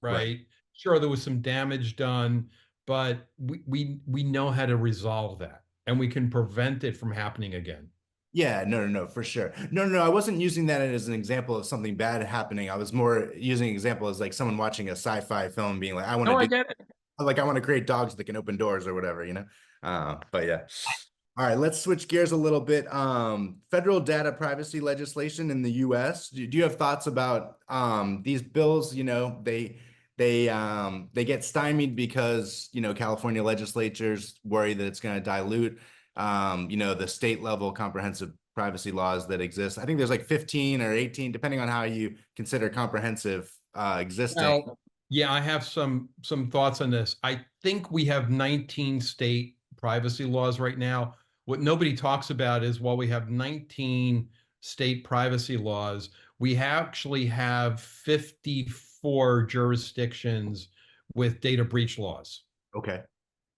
Right. right? Sure, there was some damage done, but we know how to resolve that and we can prevent it from happening again. Yeah, no, no, no, for sure. No, no, no. I wasn't using that as an example of something bad happening. I was more using an example as like someone watching a sci-fi film being like, No, I get it. I want to create dogs that can open doors or whatever, But yeah. All right, let's switch gears a little bit. Federal data privacy legislation in the US. Do you have thoughts about these bills? They get stymied because, California legislatures worry that it's going to dilute the state level comprehensive privacy laws that exist. I think there's like 15 or 18, depending on how you consider comprehensive existing. Well, yeah, I have some thoughts on this. I think we have 19 state privacy laws right now. What nobody talks about is while we have 19 state privacy laws, we actually have 54 jurisdictions with data breach laws. Okay.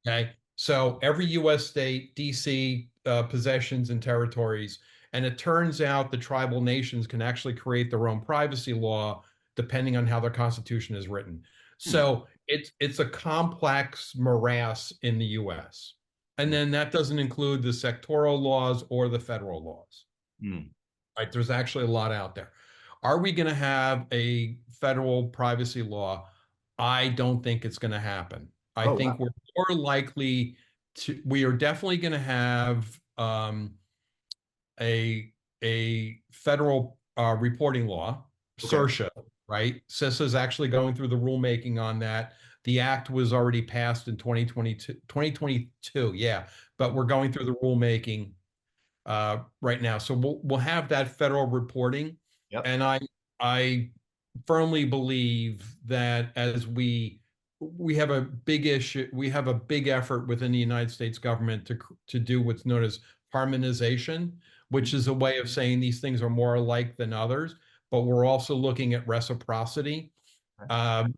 Okay. So every US state, DC, possessions and territories, and it turns out the tribal nations can actually create their own privacy law depending on how their constitution is written. Hmm. So it's a complex morass in the US. And then that doesn't include the sectoral laws or the federal laws. Hmm. Right? There's actually a lot out there. Are we going to have a federal privacy law? I don't think it's going to happen. I Oh, think wow. we're more likely we are definitely going to have a federal reporting law, Okay. SERSA, right? CISA is actually going through the rulemaking on that. The act was already passed in 2022, yeah, but we're going through the rulemaking right now. So we'll have that federal reporting, Yep. and I firmly believe that as we have a big issue, we have a big effort within the United States government to do what's known as harmonization, which is a way of saying these things are more alike than others. But we're also looking at reciprocity,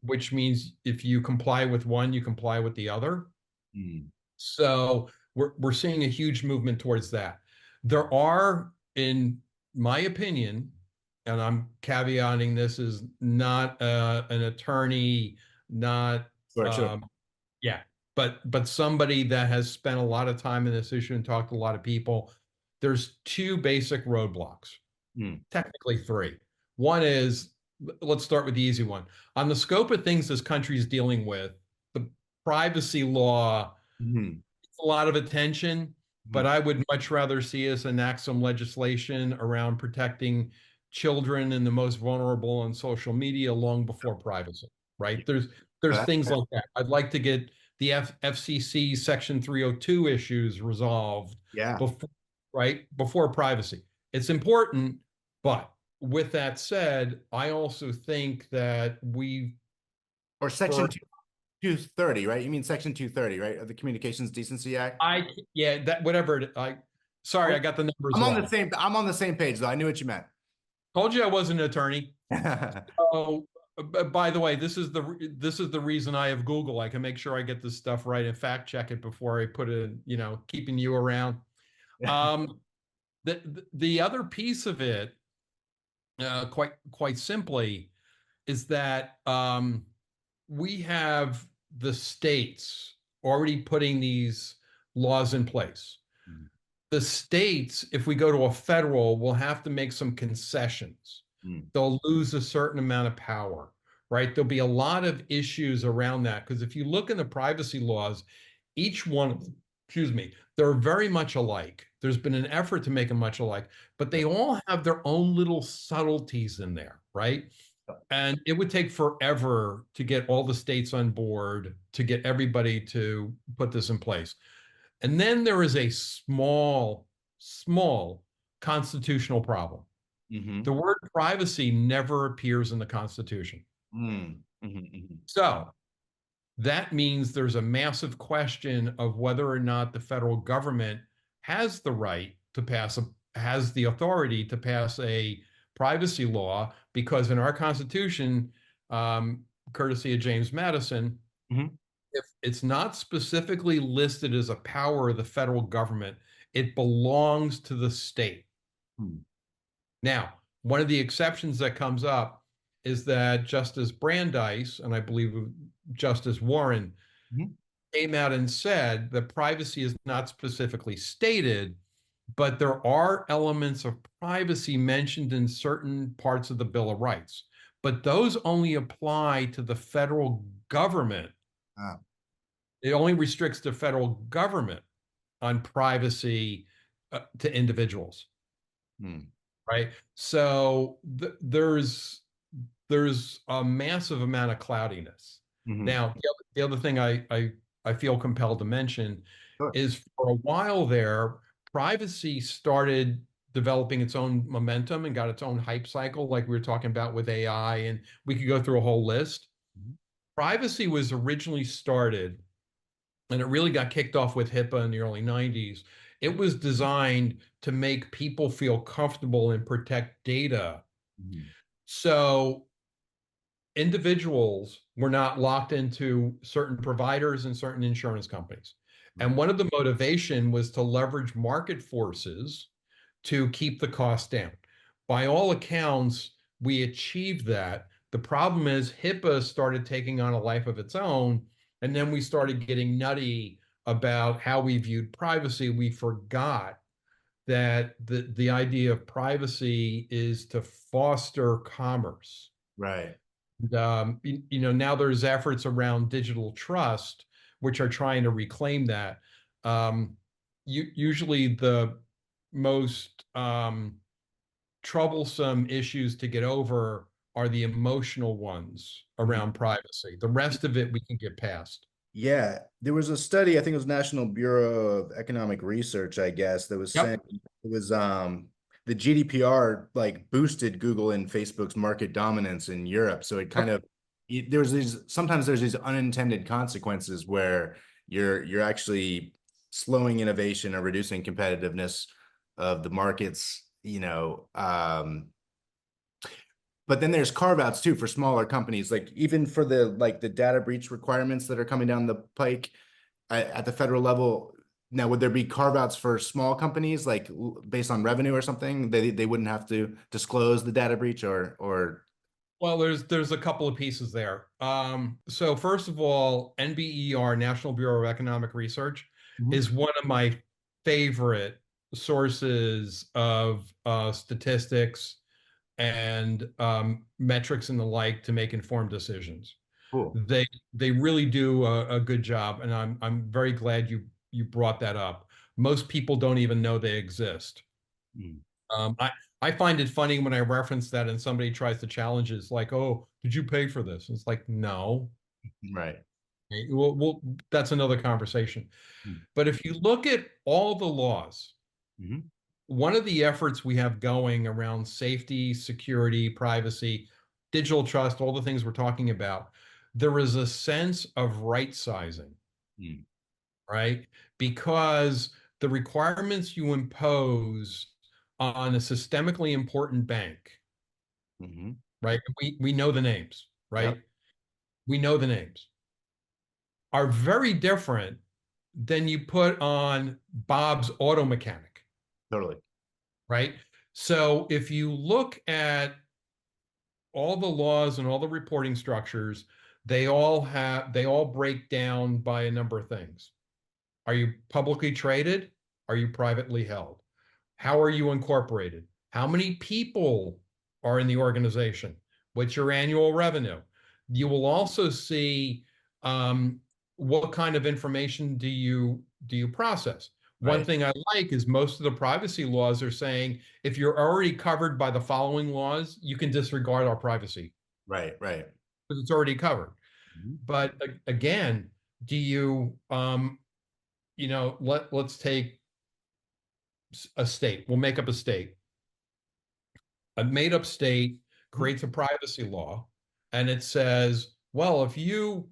which means if you comply with one, you comply with the other. Mm. So we're seeing a huge movement towards that. There are, in my opinion, and I'm caveating this is not an attorney, not Sure. yeah, but somebody that has spent a lot of time in this issue and talked to a lot of people. There's two basic roadblocks, Mm. technically three. One is, let's start with the easy one. On the scope of things this country is dealing with, the privacy law Mm. a lot of attention, but Mm. I would much rather see us enact some legislation around protecting children and the most vulnerable on social media long before privacy, right? There's things like that. I'd like to get the FCC Section 302 issues resolved Yeah. before, right? Before privacy. It's important, but with that said, I also think that we, Or Section for 230, right? You mean Section 230, right, of the Communications Decency Act? yeah, that whatever sorry, I got the numbers wrong. I'm on the same page though. I knew what you meant. Told you I wasn't an attorney. Oh, by the way, this is the reason I have Google. I can make sure I get this stuff right and fact check it before I put it, keeping you around. Um, the other piece of it, quite simply, is that we have the states already putting these laws in place. The states, if we go to a federal, will have to make some concessions. Mm. They'll lose a certain amount of power, right? There'll be a lot of issues around that because if you look in the privacy laws, each one, excuse me, they're very much alike. There's been an effort to make them much alike, but they all have their own little subtleties in there, right? And it would take forever to get all the states on board to get everybody to put this in place. And then there is a small constitutional problem. Mm-hmm. The word privacy never appears in the Constitution. Mm. Mm-hmm. Mm-hmm. So that means there's a massive question of whether or not the federal government has the right to has the authority to pass a privacy law, because in our Constitution, courtesy of James Madison, Mm-hmm. if it's not specifically listed as a power of the federal government, it belongs to the state. Mm. Now, one of the exceptions that comes up is that Justice Brandeis, and I believe Justice Warren, Mm-hmm. came out and said that privacy is not specifically stated, but there are elements of privacy mentioned in certain parts of the Bill of Rights. But those only apply to the federal government. It only restricts the federal government on privacy to individuals, right? So there's a massive amount of cloudiness. Mm-hmm. Now, the other thing I feel compelled to mention Sure. is for a while there, privacy started developing its own momentum and got its own hype cycle, like we were talking about with AI, and we could go through a whole list. Mm-hmm. Privacy was originally started, and it really got kicked off with HIPAA in the early 90s. It was designed to make people feel comfortable and protect data. Mm-hmm. So individuals were not locked into certain providers and certain insurance companies. And one of the motivation was to leverage market forces to keep the cost down. By all accounts, we achieved that. The problem is HIPAA started taking on a life of its own, and then we started getting nutty about how we viewed privacy. We forgot that the idea of privacy is to foster commerce. Right. Now there's efforts around digital trust, which are trying to reclaim that. usually the most troublesome issues to get over are the emotional ones Mhm. around privacy. The rest of it we can get past. Yeah, there was a study, I think it was National Bureau of Economic Research, I guess, that was saying Yep. it was the GDPR like boosted Google and Facebook's market dominance in Europe. So it kind Yep. of there's these sometimes there's these unintended consequences where you're actually slowing innovation or reducing competitiveness of the markets, but then there's carve outs too for smaller companies, like even for the data breach requirements that are coming down the pike at the federal level. Now, would there be carve outs for small companies, like based on revenue or something? They wouldn't have to disclose the data breach or. Well, there's a couple of pieces there. So first of all, NBER, National Bureau of Economic Research, Mhm. is one of my favorite sources of statistics and metrics and the like to make informed decisions. Cool. They really do a good job, and I'm very glad you brought that up. Most people don't even know they exist. Mm. I find it funny when I reference that and somebody tries to challenge it. It's like, oh, did you pay for this? It's like, no. Right. Okay, well, that's another conversation. But if you look at all the laws, Mm-hmm. one of the efforts we have going around safety, security, privacy, digital trust, all the things we're talking about, there is a sense of right sizing, Mm-hmm. right? Because the requirements you impose on a systemically important bank, Mm-hmm. right? We know the names, Yep. right? We know the names are very different than you put on Bob's auto mechanic, Totally. right? So if you look at all the laws and all the reporting structures, they all break down by a number of things. Are you publicly traded? Are you privately held? How are you incorporated? How many people are in the organization? What's your annual revenue? You will also see um, what kind of information do you process. One Right. thing I like is most of the privacy laws are saying if you're already covered by the following laws, you can disregard our privacy Right. Right. because it's already covered. Mhm. But again, do you let's take a state. We'll make up a state. A made up state Mhm. creates a privacy law and it says, well, if you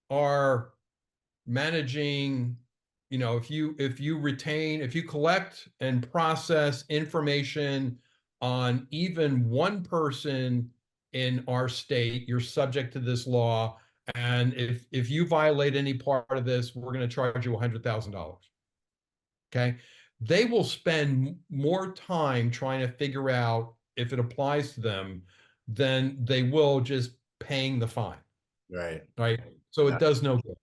are managing, if you collect and process information on even one person in our state, you're subject to this law. And if you violate any part of this, we're going to charge you $100,000. Okay. They will spend more time trying to figure out if it applies to them than they will just paying the fine. Right. Right. So it Yeah. does no good.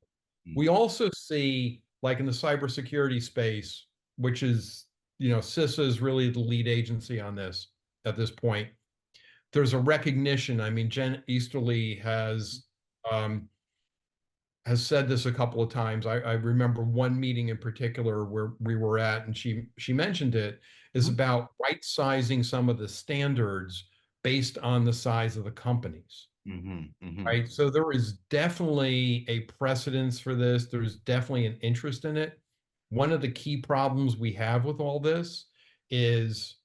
Mm. We also see, like in the cybersecurity space, which is, CISA is really the lead agency on this at this point. There's a recognition. I mean, Jen Easterly um, has said this a couple of times. I remember one meeting in particular where we were at, and she mentioned it, is Mhm. about right sizing some of the standards based on the size of the companies. Mhm. Mhm. Right. So there is definitely a precedence for this. There's definitely an interest in it. One of the key problems we have with all this is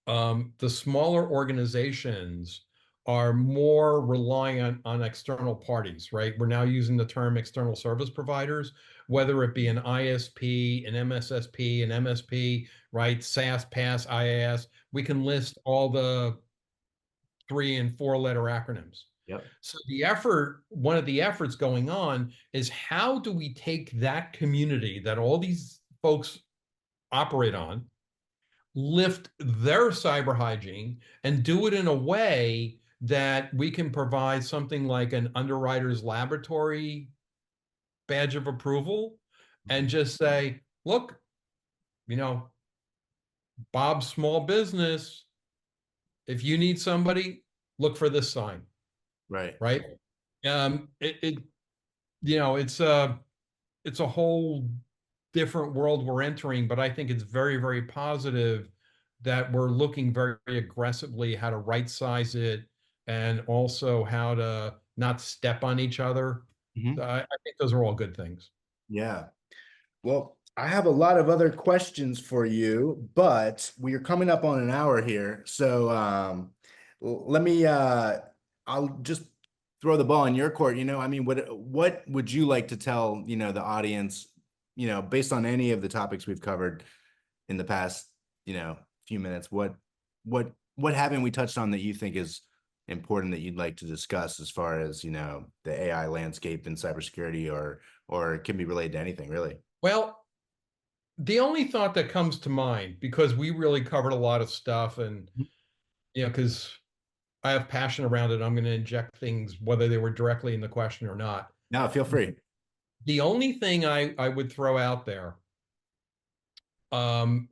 the smaller organizations are more relying on external parties, right? We're now using the term external service providers, whether it be an ISP, an MSSP, an MSP, right? SaaS, PaaS, IaaS. We can list all the 3 and 4 letter acronyms. Yep. So one of the efforts going on is how do we take that community that all these folks operate on, lift their cyber hygiene, and do it in a way that we can provide something like an underwriter's laboratory badge of approval and Mhm. just say, look, you know, Bob's small business, if you need somebody, look for this sign, Right. right? It it's a whole different world we're entering, but I think it's very, very positive that we're looking very, very aggressively how to right size it and also how to not step on each other. Mhm. I think those are all good things. Yeah. Well, I have a lot of other questions for you, but we are coming up on an hour here. So let me I'll just throw the ball in your court. I mean, what would you like to tell, the audience, based on any of the topics we've covered in the past, few minutes, what haven't we touched on that you think is important that you'd like to discuss as far as, the AI landscape in cybersecurity or it can be related to anything really? Well, the only thought that comes to mind, because we really covered a lot of stuff and, because I have passion around it, I'm going to inject things, whether they were directly in the question or not. No, feel free. The only thing I would throw out there, and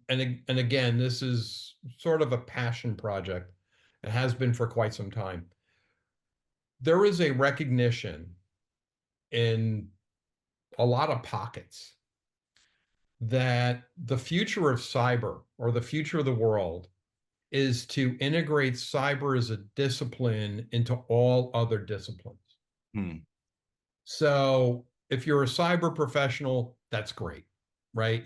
again, this is sort of a passion project. It has been for quite some time. There is a recognition in a lot of pockets that the future of cyber or the future of the world is to integrate cyber as a discipline into all other disciplines. Hmm. So if you're a cyber professional, that's great, right?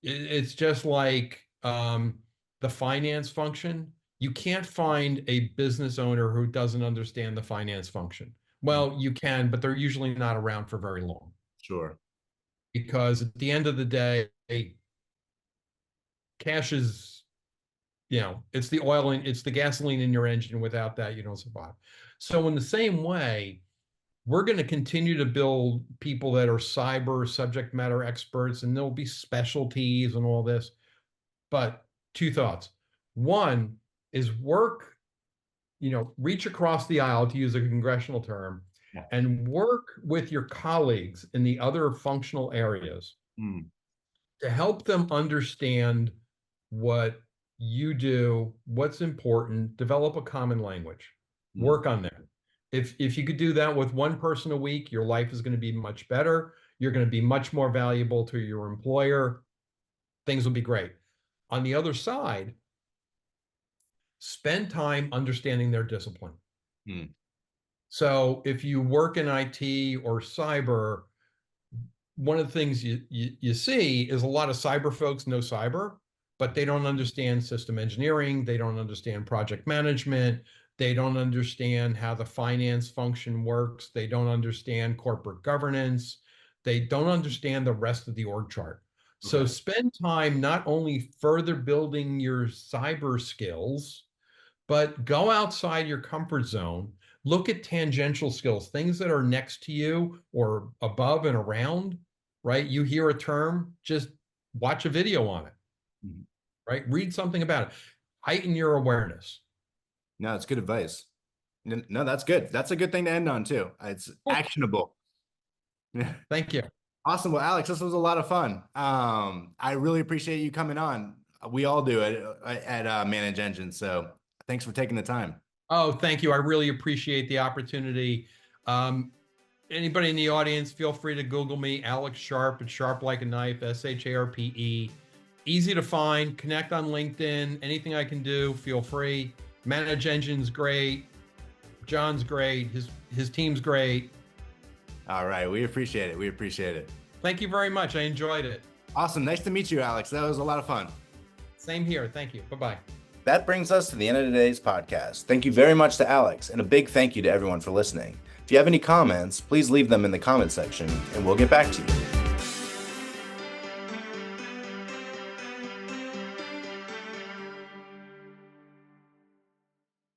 It's just like the finance function. You can't find a business owner who doesn't understand the finance function. Well, you can, but they're usually not around for very long. Sure. Because at the end of the day, cash is, it's the oil and it's the gasoline in your engine. Without that, you don't survive. So in the same way, we're going to continue to build people that are cyber subject matter experts, and there'll be specialties and all this. But two thoughts. One is reach across the aisle, to use a congressional term, Yeah. and work with your colleagues in the other functional areas to help them understand what you do, what's important, develop a common language, work on that. If you could do that with one person a week, your life is going to be much better. You're going to be much more valuable to your employer. Things will be great. On the other side, spend time understanding their discipline. So if you work in IT or cyber, one of the things you see is a lot of cyber folks know cyber, but they don't understand system engineering. They don't understand project management. They don't understand how the finance function works. They don't understand corporate governance. They don't understand the rest of the org chart. So spend time not only further building your cyber skills, but go outside your comfort zone. Look at tangential skills, things that are next to you or above and around, right? You hear a term, just watch a video on it, right? Read something about it. Heighten your awareness. No, it's good advice. No, that's good. That's a good thing to end on too. It's actionable. Thank you. Awesome. Well, Alex, this was a lot of fun. I really appreciate you coming on. We all do at Manage Engine. So thanks for taking the time. Oh, thank you. I really appreciate the opportunity. Anybody in the audience, feel free to Google me, Alex Sharpe. It's Sharp like a knife, SHARPE. Easy to find. Connect on LinkedIn. Anything I can do, feel free. Manage Engine's great. John's great. His team's great. All right. We appreciate it. We appreciate it. Thank you very much. I enjoyed it. Awesome. Nice to meet you, Alex. That was a lot of fun. Same here. Thank you. Bye-bye. That brings us to the end of today's podcast. Thank you very much to Alex, and a big thank you to everyone for listening. If you have any comments, please leave them in the comment section, and we'll get back to you.